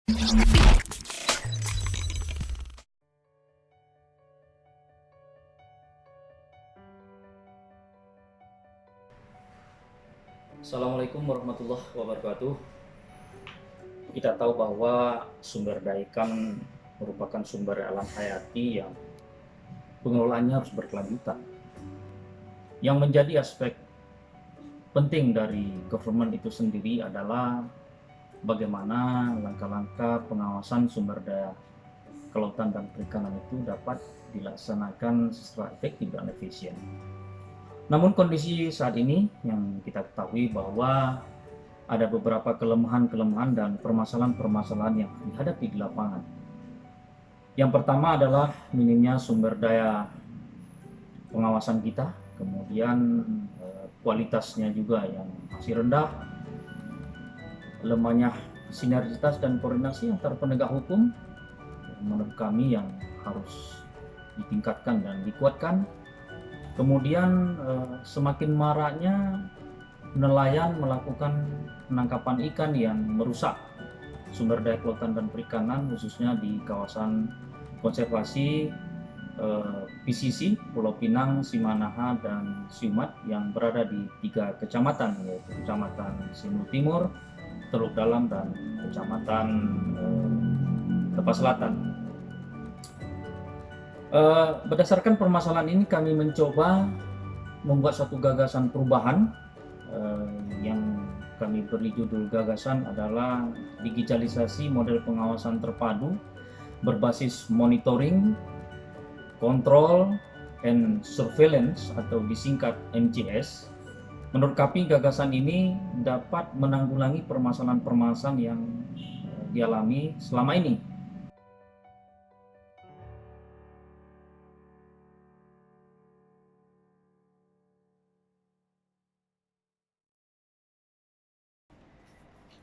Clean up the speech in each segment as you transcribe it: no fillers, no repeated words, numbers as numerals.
Assalamualaikum warahmatullahi wabarakatuh. Kita tahu bahwa sumber daya ikan merupakan sumber alam hayati yang pengelolaannya harus berkelanjutan. Yang menjadi aspek penting dari government itu sendiri adalah bagaimana langkah-langkah pengawasan sumber daya kelautan dan perikanan itu dapat dilaksanakan secara efektif dan efisien. Namun kondisi saat ini yang kita ketahui bahwa ada beberapa kelemahan-kelemahan dan permasalahan-permasalahan yang dihadapi di lapangan. Yang pertama adalah minimnya sumber daya pengawasan kita, kemudian kualitasnya juga yang masih rendah, lemahnya sinergitas dan koordinasi antar penegak hukum, menurut kami yang harus ditingkatkan dan dikuatkan. Kemudian semakin maraknya nelayan melakukan penangkapan ikan yang merusak sumber daya kelautan dan perikanan, khususnya di kawasan konservasi PCC, Pulau Pinang, Simanaha, dan Siumat yang berada di 3 kecamatan, yaitu Kecamatan Simulu Timur, Teluk Dalam, dan Kecamatan Tepas Selatan. Berdasarkan permasalahan ini kami mencoba membuat suatu gagasan perubahan yang kami beri judul gagasan adalah digitalisasi model pengawasan terpadu berbasis monitoring, control, and surveillance atau disingkat MCS. Menurut kami gagasan ini dapat menanggulangi permasalahan-permasalahan yang dialami selama ini.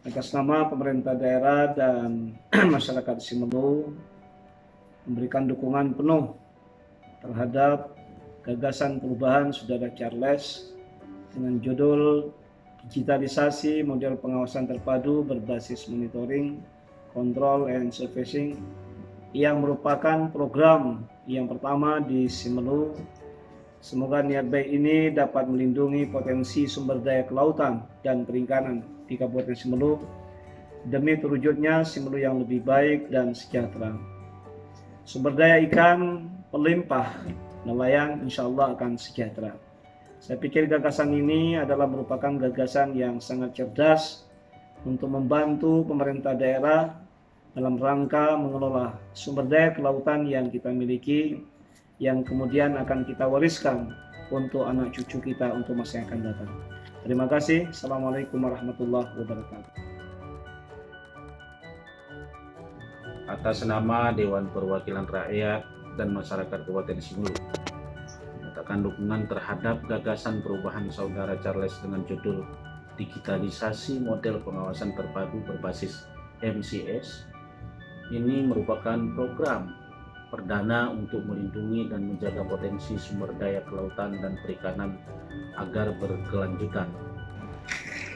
Atas nama pemerintah daerah dan masyarakat Simelu memberikan dukungan penuh terhadap gagasan perubahan Saudara Charles dengan judul digitalisasi model pengawasan terpadu berbasis monitoring, control, and surfacing yang merupakan program yang pertama di Simelu. Semoga niat baik ini dapat melindungi potensi sumber daya kelautan dan perikanan di Kabupaten Simelu demi terwujudnya Simelu yang lebih baik dan sejahtera. Sumber daya ikan melimpah, nelayan insya Allah akan sejahtera. Saya pikir gagasan ini adalah merupakan gagasan yang sangat cerdas untuk membantu pemerintah daerah dalam rangka mengelola sumber daya kelautan yang kita miliki, yang kemudian akan kita wariskan untuk anak cucu kita untuk masa yang akan datang. Terima kasih. Assalamualaikum warahmatullahi wabarakatuh. Atas nama Dewan Perwakilan Rakyat dan Masyarakat Kabupaten Simelu, menyatakan dukungan terhadap gagasan perubahan Saudara Charles dengan judul digitalisasi model pengawasan terpadu berbasis MCS. Ini merupakan program perdana untuk melindungi dan menjaga potensi sumber daya kelautan dan perikanan agar berkelanjutan.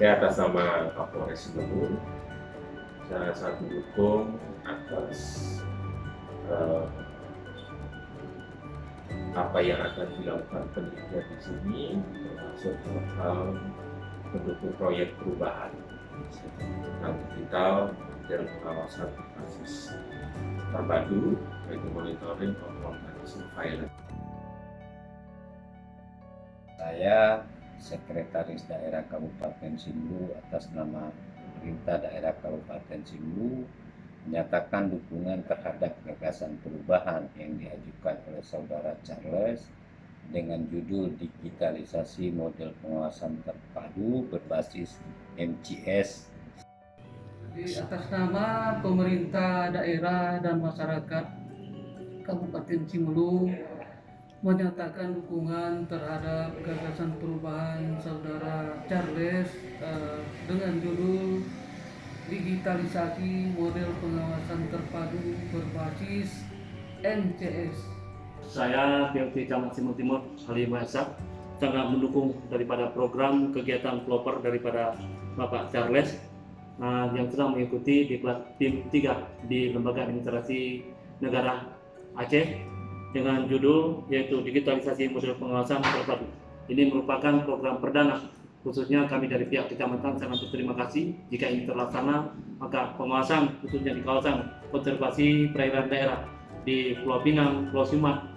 Ya, atas nama Kapolres Simelu, saya sangat mendukung atas apa yang akan dilakukan penelitian di sini, termasuk hal pendukung proyek perubahan digital dan pengawasan berbasis terpadu, yaitu monitoring, control, dan surveillance. Saya Sekretaris Daerah Kabupaten Simelu atas nama pemerintah daerah Kabupaten Simelu menyatakan dukungan terhadap gagasan perubahan yang diajukan oleh Saudara Charles dengan judul digitalisasi model pengawasan terpadu berbasis MCS. Atas nama pemerintah daerah dan masyarakat Kabupaten Simelu menyatakan dukungan terhadap gagasan perubahan Saudara Charles dengan judul digitalisasi model pengawasan terpadu berbasis MCS. Saya PLT Camat Simulu Timur Halim Masak sangat mendukung daripada program kegiatan pelopor daripada Bapak Charles yang sedang mengikuti di kelas tim 3 di Lembaga Administrasi Negara Aceh dengan judul yaitu Digitalisasi Model Pengawasan Terpadu. Ini merupakan program perdana, khususnya kami dari pihak kecamatan sangat berterima kasih jika ini terlaksana, maka pengawasan khususnya di kawasan konservasi perairan daerah di Pulau Pinang, Pulau Sumat,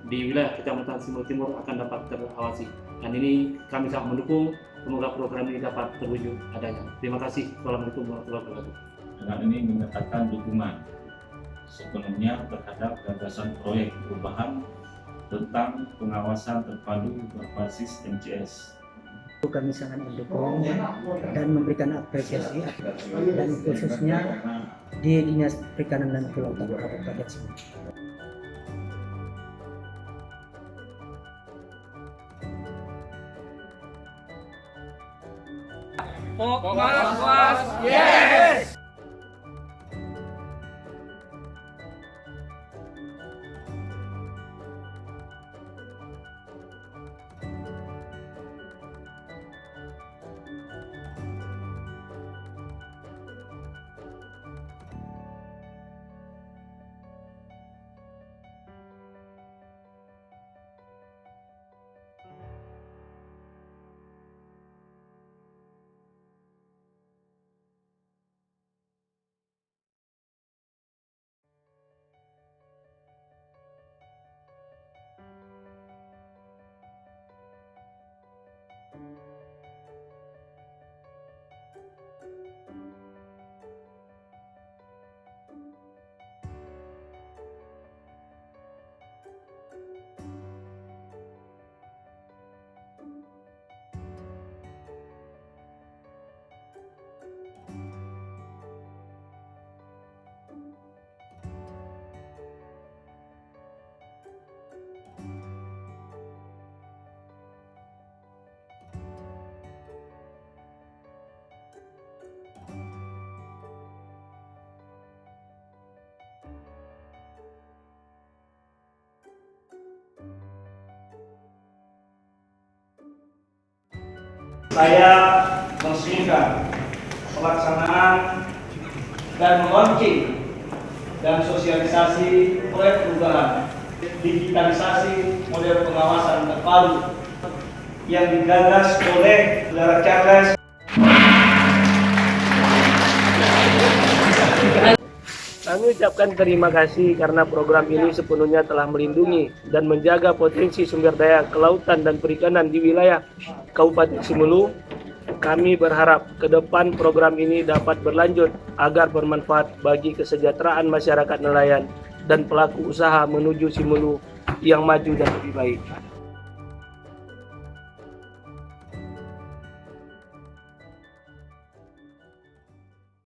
di wilayah Kecamatan Simul Timur akan dapat terawasi. Dan ini kami sangat mendukung, semoga program ini dapat terwujud adanya. Terima kasih. Assalamualaikum warahmatullahi wabarakatuh. Dengan ini menyatakan dukungan sepenuhnya terhadap gagasan proyek perubahan tentang pengawasan terpadu berbasis MCS. Kami sangat mendukung dan memberikan apresiasi dan khususnya di Dinas Perikanan dan Kelautan Kabupaten Simulu. Yes! Saya meresmikan pelaksanaan dan launching dan sosialisasi proyek perubahan digitalisasi model pengawasan terpadu yang digagas oleh Saudara Charles. Kami ucapkan terima kasih karena program ini sepenuhnya telah melindungi dan menjaga potensi sumber daya kelautan dan perikanan di wilayah Kabupaten Simulu. Kami berharap ke depan program ini dapat berlanjut agar bermanfaat bagi kesejahteraan masyarakat nelayan dan pelaku usaha menuju Simulu yang maju dan lebih baik.